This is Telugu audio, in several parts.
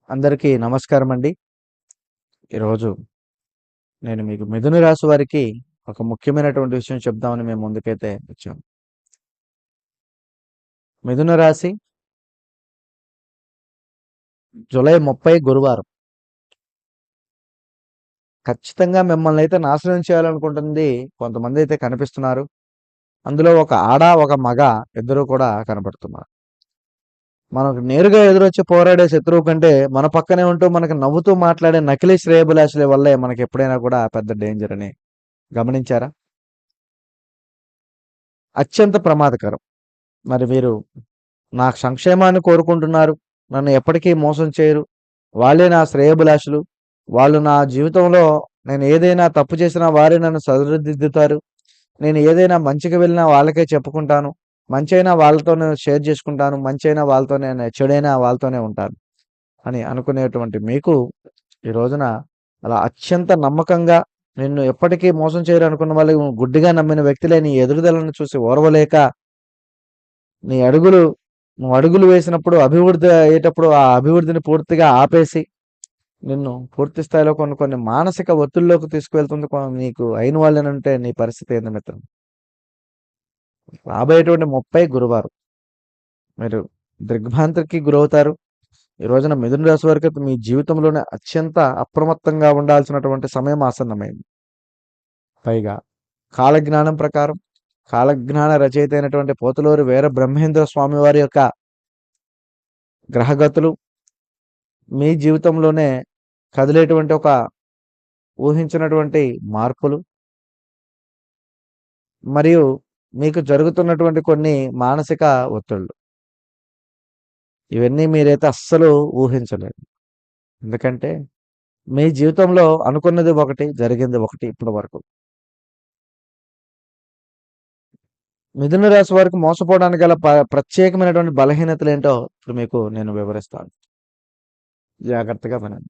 అందరికీ నమస్కారం అండి. ఈరోజు నేను మీకు మిథున రాశి వారికి ఒక ముఖ్యమైనటువంటి విషయం చెప్దామని మేము ముందుకైతే వచ్చాం. మిథున రాశి జూలై 30 గురువారం. ఖచ్చితంగా మిమ్మల్ని అయితే నాశనం చేయాలనుకుంటుంది కొంతమంది అయితే కనిపిస్తున్నారు. అందులో ఒక ఆడ, ఒక మగ ఇద్దరు కూడా కనపడుతున్నారు. మనకు నేరుగా ఎదురొచ్చి పోరాడే శత్రువు కంటే మన పక్కనే ఉంటూ మనకు నవ్వుతూ మాట్లాడే నకిలీ శ్రేయోభిలాషుల వల్లే మనకి ఎప్పుడైనా కూడా పెద్ద డేంజర్ అని గమనించారా? అత్యంత ప్రమాదకరం. మరి మీరు నా సంక్షేమాన్ని కోరుకుంటున్నారు. నన్ను ఎప్పటికీ మోసం చేయరు. వాళ్ళే నా శ్రేయోభిలాషులు. వాళ్ళు నా జీవితంలో నేను ఏదైనా తప్పు చేసినా వారే నన్ను సరిదిద్దుతారు. నేను ఏదైనా మంచికి వెళ్ళినా వాళ్ళకే చెప్పుకుంటాను. మంచైనా వాళ్ళతోనే షేర్ చేసుకుంటాను. మంచైనా వాళ్ళతోనే, చెడైనా వాళ్ళతోనే ఉంటాను అని అనుకునేటువంటి మీకు ఈ రోజున అలా అత్యంత నమ్మకంగా నిన్ను ఎప్పటికీ మోసం చేయరు అనుకున్న వాళ్ళు గుడ్డిగా నమ్మిన వ్యక్తులే నీ ఎదుగుదలను చూసి ఓర్వలేక నీ అడుగులు నువ్వు అడుగులు వేసినప్పుడు అభివృద్ధి అయ్యేటప్పుడు ఆ అభివృద్ధిని పూర్తిగా ఆపేసి నిన్ను పూర్తి స్థాయిలో కొన్ని కొన్ని మానసిక ఒత్తిడిలోకి తీసుకువెళ్తుంది నీకు అయిన వాళ్ళనంటే నీ పరిస్థితి ఏంది మిత్రం? రాబోయేటువంటి 30 గురువారం మీరు దిగ్భ్రాంతికి గురవుతారు. ఈ రోజున మిథున రాశి వారికి మీ జీవితంలోనే అత్యంత అప్రమత్తంగా ఉండాల్సినటువంటి సమయం ఆసన్నమైంది. పైగా కాలజ్ఞానం ప్రకారం కాలజ్ఞాన రచయిత అయినటువంటి పోతులూరి వీర బ్రహ్మేంద్ర స్వామి వారి యొక్క గ్రహగతులు మీ జీవితంలోనే కదిలేటువంటి ఒక ఊహించినటువంటి మార్పులు మరియు మీకు జరుగుతున్నటువంటి కొన్ని మానసిక ఒత్తిళ్ళు ఇవన్నీ మీరైతే అస్సలు ఊహించలేరు. ఎందుకంటే మీ జీవితంలో అనుకున్నది ఒకటి, జరిగింది ఒకటి ఇప్పటి వరకు. మిథున రాశి వారికి మోసపోవడానికి గల ప్రత్యేకమైనటువంటి బలహీనతలు ఏంటో ఇప్పుడు మీకు నేను వివరిస్తాను. జాగ్రత్తగా వినండి.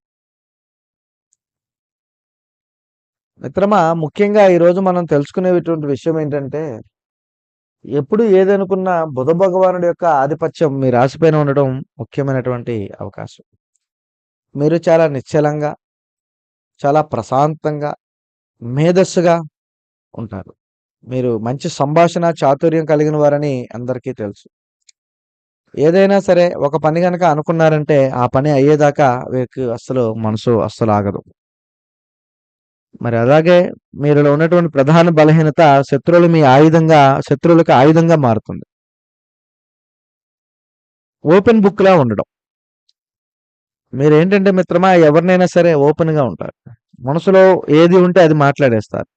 మిత్రమా, ముఖ్యంగా ఈరోజు మనం తెలుసుకునేటువంటి విషయం ఏంటంటే ఎప్పుడు ఏదనుకున్నా బుధ భగవానుడి యొక్క ఆధిపత్యం మీ రాశిపైన ఉండడం ముఖ్యమైనటువంటి అవకాశం. మీరు చాలా నిశ్చలంగా, చాలా ప్రశాంతంగా, మేధస్సుగా ఉంటారు. మీరు మంచి సంభాషణ చాతుర్యం కలిగిన వారని అందరికీ తెలుసు. ఏదైనా సరే ఒక పని గనక అనుకున్నారంటే ఆ పని అయ్యేదాకా వీరికి మనసు అస్సలు ఆగదు. మరి అలాగే మీలో ఉన్నటువంటి ప్రధాన బలహీనత శత్రువులకు ఆయుధంగా మారుతుంది. ఓపెన్ బుక్‌లా ఉండడం. మీరేంటంటే మిత్రమా, ఎవరినైనా సరే ఓపెన్‌గా ఉంటారు. మనసులో ఏది ఉంటే అది మాట్లాడేస్తారు.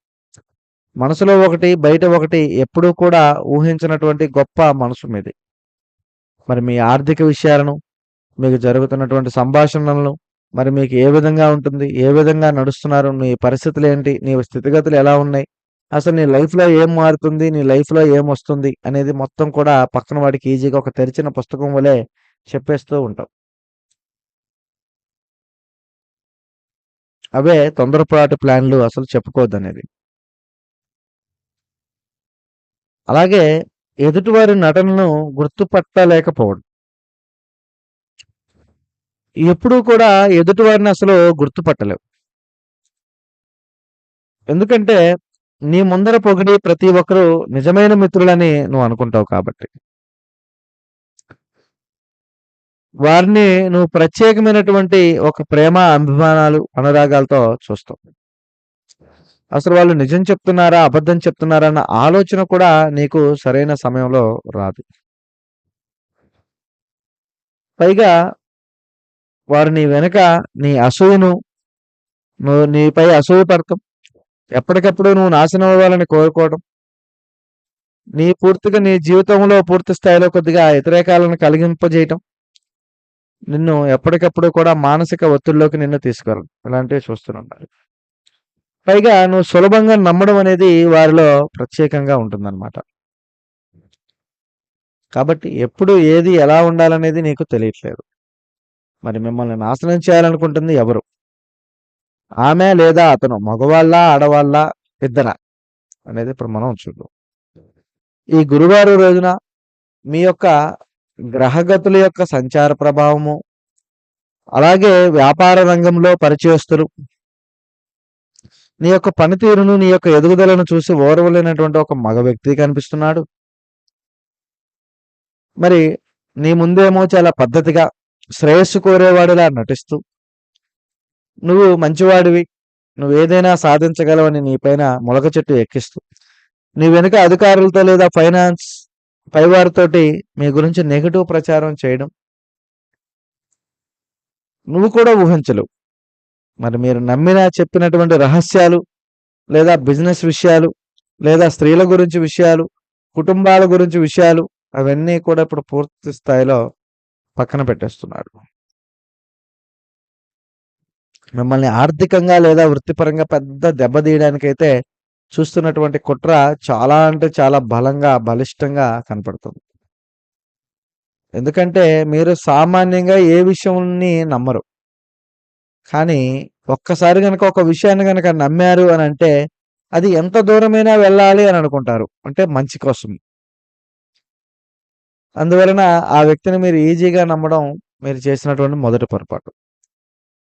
మనసులో ఒకటి, బయట ఒకటి ఎప్పుడూ కూడా ఊహించినటువంటి గొప్ప మనసు మీది. మరి మీ ఆర్థిక విషయాలను, మీకు జరుగుతున్నటువంటి సంభాషణలను, మరి మీకు ఏ విధంగా ఉంటుంది? ఏ విధంగా నడుస్తున్నారు? నీ పరిస్థితులేంటి? నీ స్థితిగతులు ఎలా ఉన్నాయి? అసలు నీ లైఫ్‌లో ఏం మారుతుంది? నీ లైఫ్‌లో ఏమొస్తుంది? అనేది మొత్తం కూడా పక్కన వాడికి ఈజీగా ఒక తెరిచిన పుస్తకం వలె చెప్పేస్తూ ఉంటాం. అవే తొందరపాటు ప్లాన్‌లు అసలు చెప్పుకోవద్దనేది. అలాగే ఎదుటివారి నటనను గుర్తుపట్టలేకపోవడం. ఎప్పుడూ కూడా ఎదుటివారిని అసలు గుర్తుపట్టలేవు. ఎందుకంటే నీ ముందర పొగిడి ప్రతి ఒక్కరు నిజమైన మిత్రులని నువ్వు అనుకుంటావు కాబట్టి. వారిని నువ్వు ప్రత్యేకమైనటువంటి ఒక ప్రేమ, అభిమానాలు, అనురాగాలతో చూస్తావు. అసలు వాళ్ళు నిజం చెప్తున్నారా? అబద్ధం చెప్తున్నారా? అన్న ఆలోచన కూడా నీకు సరైన సమయంలో రాదు. పైగా వారు నీ వెనక నీ అసూయను నీపై అసూయ పడటం, ఎప్పటికప్పుడు నువ్వు నాశనం అవ్వాలని కోరుకోవడం, పూర్తిగా నీ జీవితంలో పూర్తి స్థాయిలో కొద్దిగా వ్యతిరేకాలను కలిగింపజేయటం, నిన్ను ఎప్పటికప్పుడు కూడా మానసిక ఒత్తిడిలోకి నిన్ను తీసుకెళ్ళడం ఇలాంటివి చూస్తున్నాను. పైగా నువ్వు సులభంగా నమ్మడం అనేది వారిలో ప్రత్యేకంగా ఉంటుందన్నమాట. కాబట్టి ఎప్పుడు ఏది ఎలా ఉండాలనేది నీకు తెలియట్లేదు. మరి మిమ్మల్ని నాశనం చేయాలనుకుంటుంది ఎవరు? ఆమె లేదా అతను? మగవాళ్ళా? ఆడవాళ్ళా? ఇద్దరా? అనేది ఇప్పుడు మనం చూద్దాం. ఈ గురువారం రోజున మీ యొక్క గ్రహగతుల యొక్క సంచార ప్రభావము, అలాగే వ్యాపార రంగంలో పరిచయస్తులు నీ యొక్క పనితీరును, నీ యొక్క ఎదుగుదలను చూసి ఓర్వలేనటువంటి ఒక మగ వ్యక్తి కనిపిస్తున్నాడు. మరి నీ ముందేమో చాలా పద్ధతిగా శ్రేయస్సు కోరేవాడిలా నటిస్తూ, నువ్వు మంచివాడివి, నువ్వేదైనా సాధించగలవని నీపైన మొలక చెట్టు ఎక్కిస్తూ, నీ వెనుక అధికారులతో లేదా ఫైనాన్స్ పైవారితోటి మీ గురించి నెగటివ్ ప్రచారం చేయడం నువ్వు కూడా ఊహించలేవు. మరి మీరు నమ్మిన చెప్పినటువంటి రహస్యాలు లేదా బిజినెస్ విషయాలు లేదా స్త్రీల గురించి విషయాలు, కుటుంబాల గురించి విషయాలు అవన్నీ కూడా ఇప్పుడు పూర్తి స్థాయిలో పక్కన పెట్టేస్తున్నాడు. మిమ్మల్ని ఆర్థికంగా లేదా వృత్తిపరంగా పెద్ద దెబ్బతీయడానికైతే చూస్తున్నటువంటి కుట్ర చాలా అంటే చాలా బలంగా, బలిష్టంగా కనపడుతుంది. ఎందుకంటే మీరు సామాన్యంగా ఏ విషయంని నమ్మరు. కానీ ఒక్కసారి గనక ఒక విషయాన్ని గనక నమ్మారు అని అంటే అది ఎంత దూరమైనా వెళ్ళాలి అని అనుకుంటారు. అంటే మంచి కోసం. అందువలన ఆ వ్యక్తిని మీరు ఈజీగా నమ్మడం మీరు చేసినటువంటి మొదటి పొరపాటు.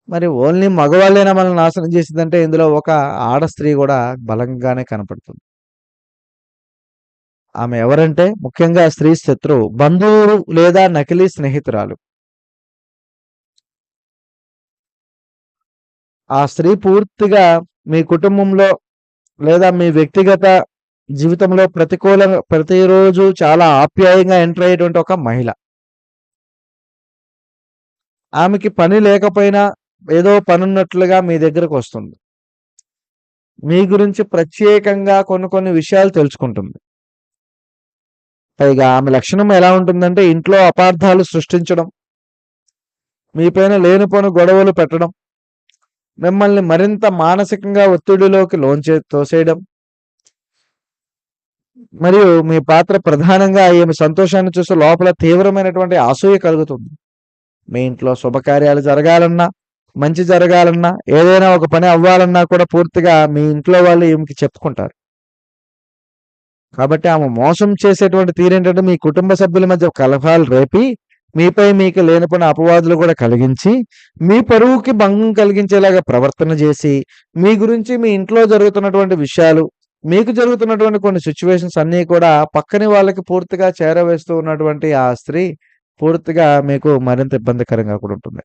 మరి ఓన్లీ మగవాళ్ళైనా మనల్ని నాశనం చేసిందంటే ఇందులో ఒక ఆడ స్త్రీ కూడా బలంగానే కనపడుతుంది. ఆమె ఎవరంటే ముఖ్యంగా స్త్రీ శత్రువు, బంధువులు లేదా నకిలీ స్నేహితురాలు. ఆ స్త్రీ పూర్తిగా మీ కుటుంబంలో లేదా మీ వ్యక్తిగత జీవితంలో ప్రతిరోజు చాలా ఆప్యాయంగా ఎంటర్ అయ్యేటువంటి ఒక మహిళ. ఆమెకి పని లేకపోయినా ఏదో పనున్నట్లుగా మీ దగ్గరకు వస్తుంది. మీ గురించి ప్రత్యేకంగా కొన్ని విషయాలు తెలుసుకుంటుంది. పైగా ఆమె లక్షణం ఎలా ఉంటుందంటే ఇంట్లో అపార్థాలు సృష్టించడం, మీపైన లేనిపోని గొడవలు పెట్టడం, మిమ్మల్ని మరింత మానసికంగా ఒత్తిడిలోకి తోసేయడం, మరియు మీ పాత్ర ప్రధానంగా ఈమె సంతోషాన్ని చూసి లోపల తీవ్రమైనటువంటి అసూయ కలుగుతుంది. మీ ఇంట్లో శుభకార్యాలు జరగాలన్నా, మంచి జరగాలన్నా, ఏదైనా ఒక పని అవ్వాలన్నా కూడా పూర్తిగా మీ ఇంట్లో వాళ్ళు ఈమెకి చెప్పుకుంటారు. కాబట్టి ఆమె మోసం చేసేటువంటి తీరేంటంటే మీ కుటుంబ సభ్యుల మధ్య కలహాలు రేపి, మీపై మీకు లేనిపోయిన అపవాదులు కూడా కలిగించి, మీ పరువుకి భంగం కలిగించేలాగా ప్రవర్తన చేసి, మీ గురించి మీ ఇంట్లో జరుగుతున్నటువంటి విషయాలు, మీకు జరుగుతున్నటువంటి కొన్ని సిచ్యువేషన్స్ అన్నీ కూడా పక్కని వాళ్ళకి పూర్తిగా చేరవేస్తూ ఉన్నటువంటి ఆ స్త్రీ పూర్తిగా మీకు మరింత ఇబ్బందికరంగా కూడా ఉంటుంది.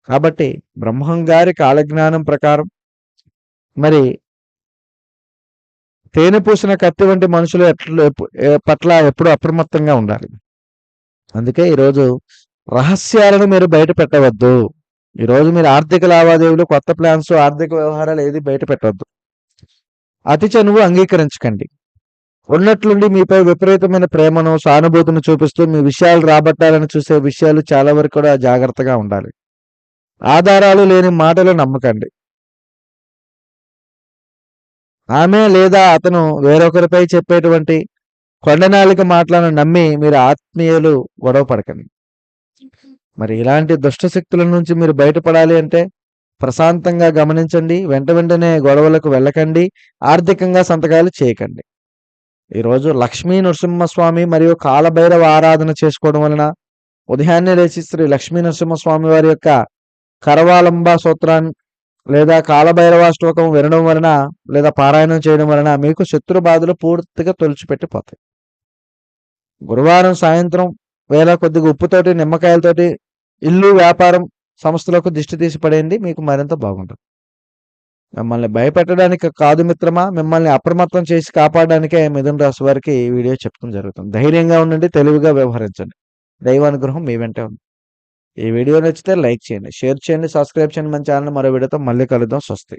కాబట్టి బ్రహ్మం గారి కాలజ్ఞానం ప్రకారం మరి తేనె పూసిన కత్తి వంటి మనుషులు పట్ల ఎప్పుడు అప్రమత్తంగా ఉండాలి. అందుకే ఈరోజు రహస్యాలను మీరు బయట పెట్టవద్దు. ఈరోజు మీరు ఆర్థిక లావాదేవీలు, కొత్త ప్లాన్స్, ఆర్థిక వ్యవహారాలు ఏది బయట పెట్టవద్దు. అతి చనువు అంగీకరించకండి. ఉన్నట్లుండి మీపై విపరీతమైన ప్రేమను, సానుభూతిని చూపిస్తూ మీ విషయాలు రాబట్టాలని చూసే విషయాలు చాలా వరకు కూడా జాగ్రత్తగా ఉండాలి. ఆధారాలు లేని మాటలు నమ్మకండి. ఆమె లేదా అతను వేరొకరిపై చెప్పేటువంటి కొండనాలిక మాటలను నమ్మి మీరు ఆత్మీయులు గొడవ పడకండి. మరి ఇలాంటి దుష్ట శక్తుల నుంచి మీరు బయటపడాలి అంటే ప్రశాంతంగా గమనించండి. వెంటనే గొడవలకు వెళ్ళకండి. ఆర్థికంగా సంతకాలు చేయకండి. ఈరోజు లక్ష్మీ నరసింహస్వామి మరియు కాలభైరవ ఆరాధన చేసుకోవడం వలన, ఉదయాన్నే లేచి శ్రీ లక్ష్మీ నరసింహస్వామి వారి యొక్క కరవాలంబ సూత్రాన్ని లేదా కాలభైరవాష్టోకం వినడం వలన లేదా పారాయణం చేయడం వలన మీకు శత్రు బాధలు పూర్తిగా తొలిచిపెట్టిపోతాయి. గురువారం సాయంత్రం వేళ కొద్దిగా ఉప్పుతోటి, నిమ్మకాయలతోటి ఇల్లు, వ్యాపారం, సంస్థలకు దిష్టి తీసి పడేయండి. మీకు మరింత బాగుంటుంది. మిమ్మల్ని భయపెట్టడానికి కాదు మిత్రమా, మిమ్మల్ని అప్రమత్తం చేసి కాపాడడానికే మిథున రాశి వారికి ఈ వీడియో చెప్పడం జరుగుతుంది. ధైర్యంగా ఉండండి, తెలివిగా వ్యవహరించండి. దైవానుగ్రహం మీ వెంటే ఉంది. ఈ వీడియో నచ్చితే లైక్ చేయండి, షేర్ చేయండి, సబ్స్క్రైబ్ చేయండి మన ఛానల్. మరో వీడియోతో మళ్ళీ కలుద్దాం. స్వస్తి.